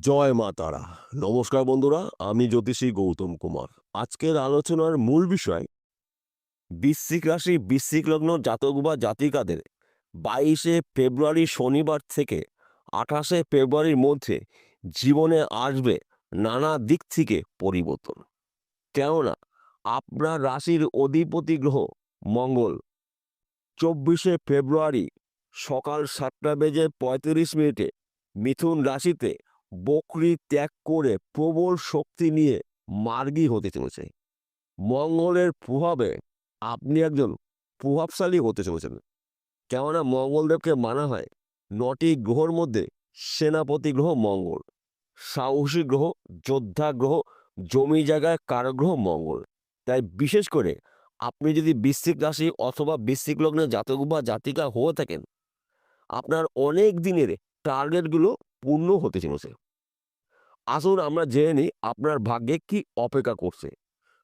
জয় মা তারা। নমস্কার বন্ধুরা, আমি জ্যোতিষী গৌতম কুমার। আজকের আলোচনার মূল বিষয় বৃশ্চিক রাশি বৃশ্চিক লগ্ন জাতক বা জাতিকাদের 22শে ফেব্রুয়ারি শনিবার থেকে 28শে ফেব্রুয়ারির মধ্যে জীবনে আসবে নানা দিক থেকে পরিবর্তন। কেননা আপনার রাশির অধিপতি গ্রহ মঙ্গল 24শে ফেব্রুয়ারি সকাল 7টা বেজে 35 মিনিটে মিথুন রাশিতে বকরি ত্যাগ করে প্রবল শক্তি নিয়ে মার্গী হতে চলেছে। মঙ্গলের প্রভাবে আপনি একজন প্রভাবশালী হতে চলেছেন। কেননা মঙ্গলদেবকে মানা হয় 9টি গ্রহর মধ্যে সেনাপতি গ্রহ মঙ্গল, সাহসী গ্রহ, যোদ্ধা গ্রহ, জমি জায়গায় কারগ্রহ মঙ্গল। তাই বিশেষ করে আপনি যদি বৃশ্চিক রাশি অথবা বৃশ্চিক লগ্নের জাতক বা জাতিকা হয়ে থাকেন, আপনার অনেক দিনের টার্গেটগুলো পূর্ণ হতে চলেছে। আসুন আমরা জেনে নিই আপনার ভাগ্যে কি অপেক্ষা করছে,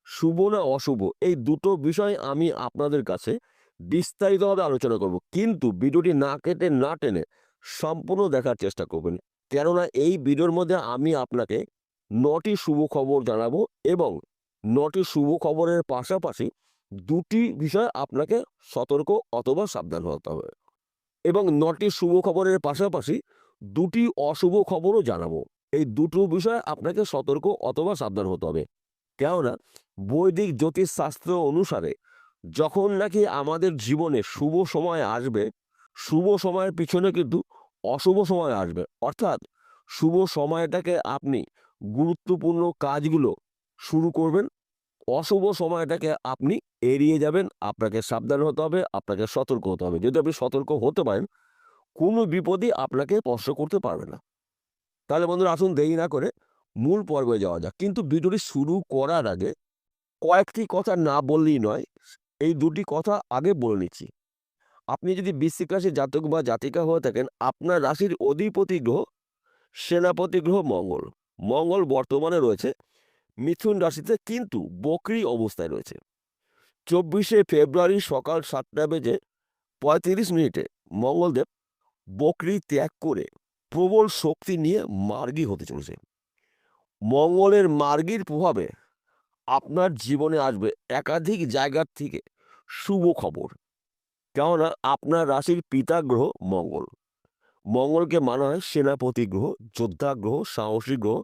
শুভ না অশুভ। এই দুটো বিষয় আমি আপনাদের কাছে বিস্তারিতভাবে আলোচনা করব, কিন্তু ভিডিওটি না কেটে না টেনে সম্পূর্ণ দেখার চেষ্টা করবেন। কেননা এই ভিডিওর মধ্যে আমি আপনাকে 9টি শুভ খবর জানাবো এবং 9টি শুভ খবরের পাশাপাশি 2টি বিষয় আপনাকে সতর্ক অথবা সাবধান হতে হবে এবং 9টি শুভ খবরের পাশাপাশি 2টি অশুভ খবরও জানাবো। এই দুটো বিষয় আপনাকে সতর্ক অথবা সাবধান হতে হবে। কেননা বৈদিক জ্যোতিষশাস্ত্র অনুসারে যখন নাকি আমাদের জীবনে শুভ সময় আসবে, শুভ সময়ের পিছনে কিন্তু অশুভ সময় আসবে। অর্থাৎ শুভ সময়টাকে আপনি গুরুত্বপূর্ণ কাজগুলো শুরু করবেন, অশুভ সময়টাকে আপনি এড়িয়ে যাবেন। আপনাকে সাবধান হতে হবে, আপনাকে সতর্ক হতে হবে। যদি আপনি সতর্ক হতে পারেন, কোনো বিপদই আপনাকে স্পর্শ করতে পারবে না। তাহলে বন্ধুরা, আসুন দেরি না করে মূল পর্বে যাওয়া যাক। কিন্তু ভিডিওটি শুরু করার আগে কয়েকটি কথা না বললেই নয়, এই 2টি কথা আগে বলে নিচ্ছি। আপনি যদি বৃশ্চিক রাশির জাতক বা জাতিকা হয়ে থাকেন, আপনার রাশির অধিপতি গ্রহ সেনাপতি গ্রহ মঙ্গল। মঙ্গল বর্তমানে রয়েছে মিথুন রাশিতে, কিন্তু বক্রী অবস্থায় রয়েছে। 24শে ফেব্রুয়ারি সকাল 7টা বেজে 35 মিনিটে মঙ্গলদেব বক্রী ত্যাগ করে প্রবল শক্তি নিয়ে মার্গী হতে চলেছে। মঙ্গলের মার্গীর প্রভাবে আপনার জীবনে আসবে একাধিক জায়গার থেকে শুভ খবর। কেননা আপনার রাশির পিতা গ্রহ মঙ্গল। মঙ্গলকে মানা হয় সেনাপতি গ্রহ, যোদ্ধা গ্রহ, সাহসী গ্রহ,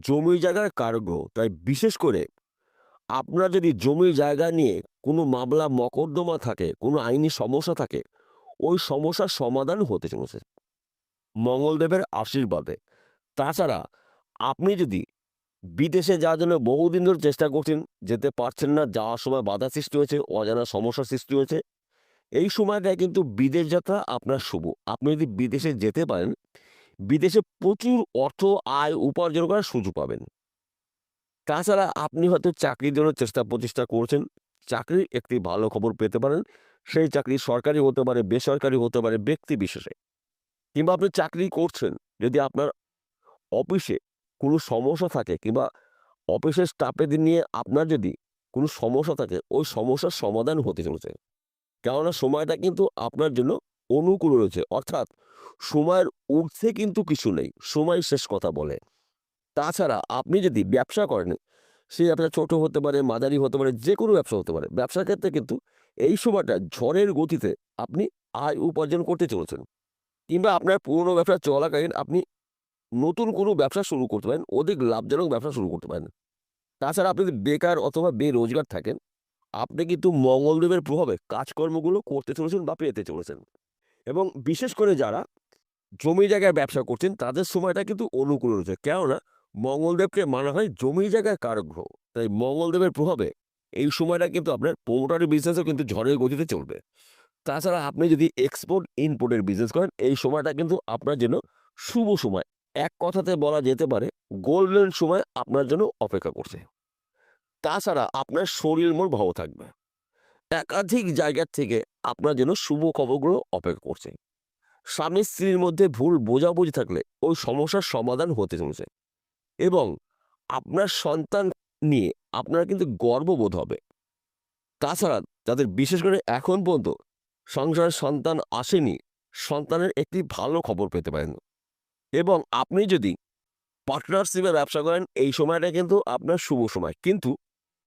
জমি জায়গার কারক গ্রহ। তাই বিশেষ করে আপনার যদি জমি জায়গা নিয়ে কোনো মামলা মকদ্দমা থাকে, কোনো আইনি সমস্যা থাকে, ওই সমস্যার সমাধান হতে চলেছে মঙ্গলদেবের আশীর্বাদে। তাছাড়া আপনি যদি বিদেশে যাওয়ার জন্য বহুদিন ধরে চেষ্টা করছেন, যেতে পারছেন না, যাওয়ার সময় বাধা সৃষ্টি হয়েছে, অজানা সমস্যার সৃষ্টি হয়েছে, এই সময়টায় কিন্তু বিদেশ যাত্রা আপনার শুভ। আপনি যদি বিদেশে যেতে পারেন, বিদেশে প্রচুর অর্থ আয় উপার্জন করার সুযোগ পাবেন। তাছাড়া আপনি হয়তো চাকরির জন্য চেষ্টা প্রচেষ্টা করছেন, চাকরির একটি ভালো খবর পেতে পারেন। সেই চাকরি সরকারি হতে পারে, বেসরকারি হতে পারে, ব্যক্তি বিশেষে। কিংবা আপনি চাকরি করছেন, যদি আপনার অফিসে কোনো সমস্যা থাকে কিংবা অফিসের স্টাফেদের নিয়ে আপনার যদি কোনো সমস্যা থাকে, ওই সমস্যার সমাধান হতে চলেছে। কেননা সময়টা কিন্তু আপনার জন্য অনুকূল রয়েছে। অর্থাৎ সময়ের ঊর্ধ্বে কিন্তু কিছু নেই, সময় শেষ কথা বলে। তাছাড়া আপনি যদি ব্যবসা করেন, সেই ব্যবসা ছোট হতে পারে, মাঝারি হতে পারে, যে কোনো ব্যবসা হতে পারে। ব্যবসার ক্ষেত্রে কিন্তু এই সময়টা ঝড়ের গতিতে আপনি আয় উপার্জন করতে চলেছেন। কিংবা আপনার পুরনো ব্যবসা চলাকালীন আপনি নতুন কোনো ব্যবসা শুরু করতে পারেন, অধিক লাভজনক ব্যবসা শুরু করতে পারেন। তাছাড়া আপনি যদি বেকার অথবা বেরোজগার থাকেন, আপনি কিন্তু মঙ্গলদেবের প্রভাবে কাজকর্মগুলো করতে চলেছেন বা পেতে চলেছেন। এবং বিশেষ করে যারা জমি জায়গায় ব্যবসা করছেন, তাদের সময়টা কিন্তু অনুকূল রয়েছে। কেননা মঙ্গলদেবকে মানা হয় জমি জায়গায় কারক গ্রহ। তাই মঙ্গলদেবের প্রভাবে এই সময়টা কিন্তু আপনার প্রোমোটারি বিজনেসও কিন্তু ঝড়ের গতিতে চলবে। তাছাড়া আপনি যদি এক্সপোর্ট ইম্পোর্টের বিজনেস করেন, এই সময়টা কিন্তু আপনার জন্য শুভ সময়। এক কথাতে বলা যেতে পারে গোল্ডেন সময় আপনার জন্য অপেক্ষা করছে। তাছাড়া আপনার শরীর মন ভালো থাকবে। একাধিক জায়গার থেকে আপনার জন্য শুভ খবরগুলো অপেক্ষা করছে। স্বামী স্ত্রীর মধ্যে ভুল বোঝাবুঝি থাকলে ওই সমস্যার সমাধান হতে চলেছে এবং আপনার সন্তান নিয়ে আপনার কিন্তু গর্ববোধ হবে। তাছাড়া যাদের বিশেষ করে এখন পর্যন্ত সংসারে সন্তান আসেনি, সন্তানের একটি ভালো খবর পেতে পারেন। এবং আপনি যদি পার্টনারশিপে ব্যবসা করেন, এই সময়টা কিন্তু আপনার শুভ সময়। কিন্তু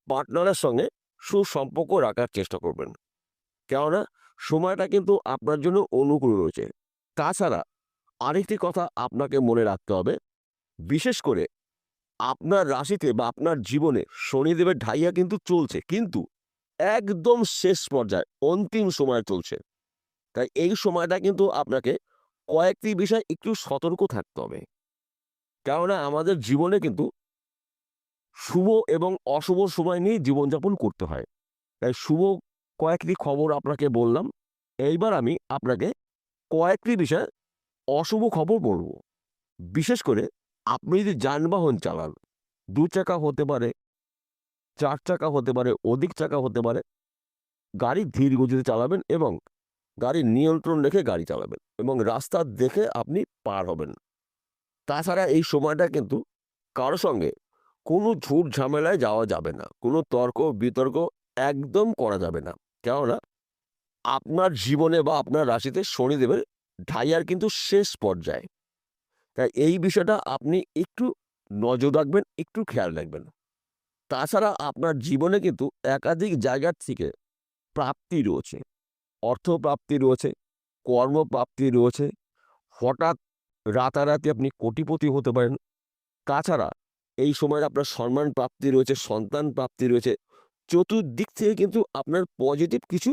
পার্টনারের সঙ্গে সুসম্পর্ক রাখার চেষ্টা করবেন। কেননা সময়টা কিন্তু আপনার জন্য অনুকূল রয়েছে। তাছাড়া আরেকটি কথা আপনাকে মনে রাখতে হবে, বিশেষ করে আপনার রাশিতে বা আপনার জীবনে শনিদেবের ঢাইয়া কিন্তু চলছে, কিন্তু একদম শেষ পর্যায়ে অন্তিম সময় চলছে। তাই এই সময়টা কিন্তু আপনাকে কয়েকটি বিষয় একটু সতর্ক থাকতে হবে। কেননা আমাদের জীবনে কিন্তু শুভ এবং অশুভ সময় নিয়ে জীবনযাপন করতে হয়। তাই শুভ কয়েকটি খবর আপনাকে বললাম। এইবার আমি আপনাকে কয়েকটি বিষয় অশুভ খবর বলব। বিশেষ করে আপনি যদি যানবাহন চালান, ২ চাকা হতে পারে, ৪ চাকা হতে পারে, অধিক চাকা হতে পারে, গাড়ি ধীর গতিতে চালাবেন এবং গাড়ির নিয়ন্ত্রণ রেখে গাড়ি চালাবেন এবং রাস্তা দেখে আপনি পার হবেন। তাছাড়া এই সময়টা কিন্তু কারো সঙ্গে কোনো ঝুট ঝামেলায় যাওয়া যাবে না। কোনো তর্ক বিতর্ক একদম করা যাবে না। কেননা আপনার জীবনে বা আপনার রাশিতে শনিদেবের ঢাইয়ার কিন্তু শেষ পর্যায়ে। তাই এই বিষয়টা আপনি একটু নজর রাখবেন, একটু খেয়াল রাখবেন। তাছাড়া আপনার জীবনে কিন্তু একাধিক জায়গার থেকে প্রাপ্তি রয়েছে। অর্থপ্রাপ্তি রয়েছে, কর্মপ্রাপ্তি রয়েছে। হঠাৎ রাতারাতি আপনি কোটিপতি হতে পারেন। তাছাড়া এই সময় আপনার সম্মান প্রাপ্তি রয়েছে, সন্তান প্রাপ্তি রয়েছে। চতুর্দিক থেকে কিন্তু আপনার পজিটিভ কিছু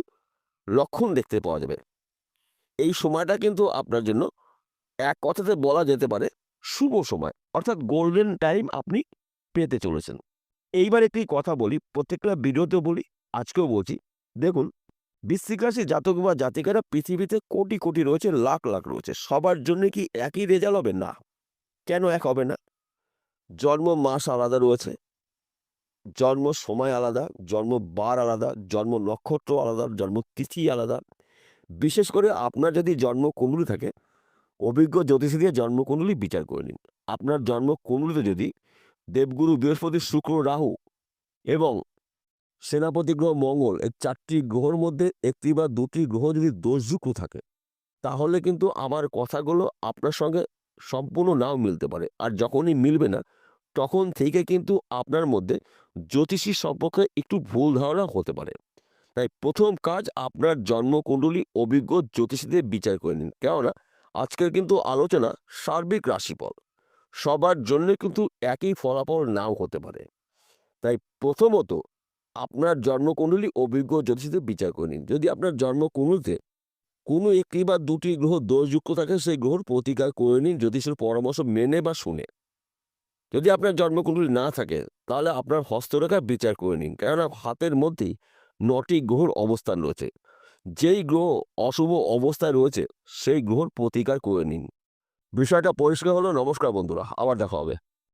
লক্ষণ দেখতে পাওয়া যাবে। এই সময়টা কিন্তু আপনার জন্য এক কথাতে বলা যেতে পারে শুভ সময়, অর্থাৎ গোল্ডেন টাইম আপনি পেতে চলেছেন। এইবার একটি কথা বলি, প্রত্যেকটা ভিডিওতেও বলি, আজকেও বলছি। দেখুন, বৃশ্চিক রাশি জাতক বা জাতিকারা পৃথিবীতে কোটি কোটি রয়েছে, লাখ লাখ রয়েছে। সবার জন্য কি একই রেজাল্ট হবে? না। কেন এক হবে না? জন্ম মাস আলাদা রয়েছে, জন্ম সময় আলাদা, জন্ম বার আলাদা, জন্ম নক্ষত্র আলাদা, জন্ম তিথি আলাদা। বিশেষ করে আপনার যদি জন্মকুণ্ডলী থাকে, অভিজ্ঞ জ্যোতিষী দিয়ে জন্মকুণ্ডলী বিচার করে নিন। আপনার জন্মকুণ্ডলীতে যদি দেবগুরু বৃহস্পতি, শুক্র, রাহু এবং সেনাপতি গ্রহ মঙ্গল, এই ৪টি গ্রহের মধ্যে একটি বা দুটি গ্রহ যদি দোষযুক্ত থাকে, তাহলে কিন্তু আমার কথাগুলো আপনার সঙ্গে সম্পূর্ণ নাও মিলতে পারে। আর যখনই মিলবে না, তখন থেকে কিন্তু আপনার মধ্যে জ্যোতিষী সম্পর্কে একটু ভুল ধারণা হতে পারে। তাই প্রথম কাজ, আপনার জন্মকুণ্ডলী অভিজ্ঞ জ্যোতিষীদের বিচার করে নিন। কেননা আজকের কিন্তু আলোচনা সার্বিক রাশিফল, সবার জন্য কিন্তু একই ফলাফল নাও হতে পারে। তাই প্রথমত আপনার জন্মকুণ্ডলী অভিজ্ঞ জ্যোতিষীদের বিচার করে নিন। যদি আপনার জন্মকুণ্ডলীতে কোনো একটি বা দুটি গ্রহ দোষযুক্ত থাকে, সেই গ্রহর প্রতিকার করে নিন জ্যোতিষের পরামর্শ মেনে বা শুনে। যদি আপনার জন্মকুণ্ডলী না থাকে, তাহলে আপনার হস্তরেখায় বিচার করে নিন। কেননা হাতের মধ্যেই ৯টি গ্রহর অবস্থান রয়েছে। যেই গ্রহ অশুভ অবস্থায় রয়েছে, সেই গ্রহর প্রতিকার করে নিন। বিষয়টা পরিষ্কার হলো। নমস্কার বন্ধুরা, আবার দেখা হবে।